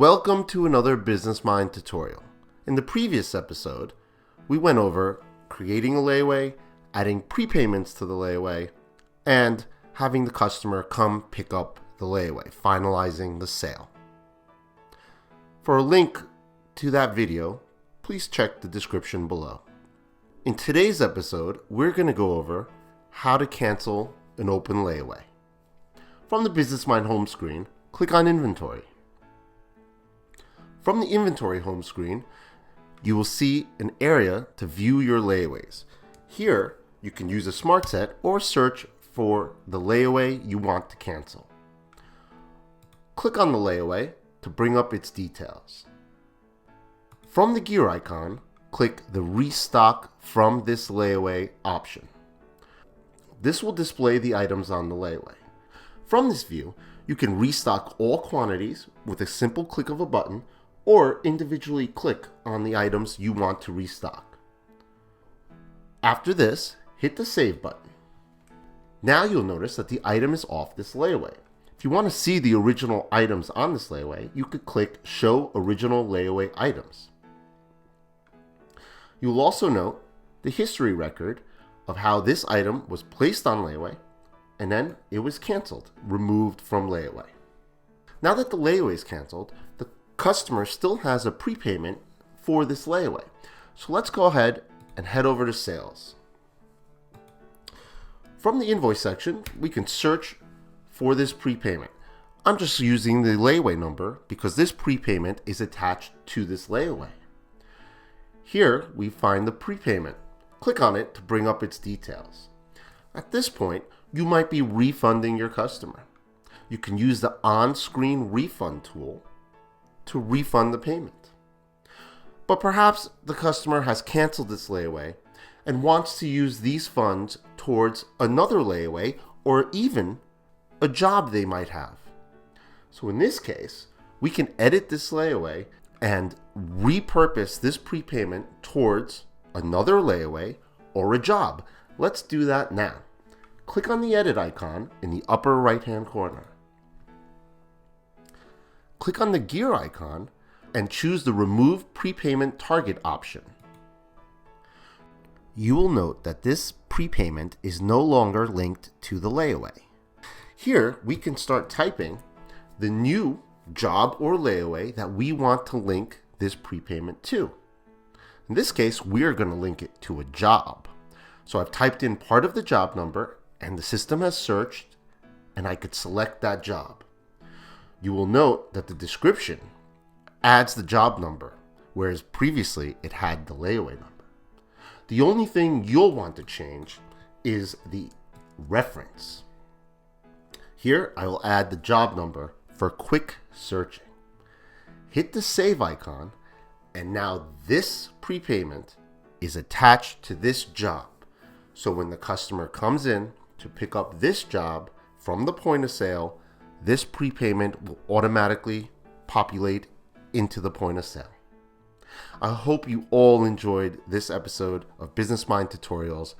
Welcome to another BusinessMind tutorial. In the previous episode, we went over creating a layaway, adding prepayments to the layaway, and having the customer come pick up the layaway, finalizing the sale. For a link to that video, please check the description below. In today's episode, we're going to go over how to cancel an open layaway. From the BusinessMind home screen, click on Inventory. From the Inventory home screen, you will see an area to view your layaways. Here, you can use a smart set or search for the layaway you want to cancel. Click on the layaway to bring up its details. From the gear icon, click the Restock from this layaway option. This will display the items on the layaway. From this view, you can restock all quantities with a simple click of a button or individually click on the items you want to restock. After this, hit the Save button. Now you'll notice that the item is off this layaway. If you want to see the original items on this layaway, you could click Show Original Layaway Items. You will also note the history record of how this item was placed on layaway and then it was canceled, removed from layaway. Now that the layaway is canceled, the customer still has a prepayment for this layaway. So let's go ahead and head over to Sales. From the invoice section, we can search for this prepayment. I'm just using the layaway number because this prepayment is attached to this layaway. Here we find the prepayment. Click on it to bring up its details. At this point, you might be refunding your customer. You can use the on-screen refund tool to refund the payment. But perhaps the customer has canceled this layaway and wants to use these funds towards another layaway or even a job they might have. So in this case, we can edit this layaway and repurpose this prepayment towards another layaway or a job. Let's do that now. Click on the edit icon in the upper right hand corner. Click on the gear icon and choose the Remove Prepayment Target option. You will note that this prepayment is no longer linked to the layaway. Here we can start typing the new job or layaway that we want to link this prepayment to. In this case, we are going to link it to a job. So I've typed in part of the job number and the system has searched and I could select that job. You will note that the description adds the job number, whereas previously it had the layaway number. The only thing you'll want to change is the reference. Here I will add the job number for quick searching. Hit the Save icon and now this prepayment is attached to this job. So when the customer comes in to pick up this job from the point of sale, this prepayment will automatically populate into the point of sale. I hope you all enjoyed this episode of BusinessMind Tutorials.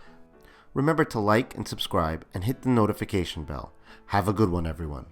Remember to like and subscribe and hit the notification bell. Have a good one, everyone.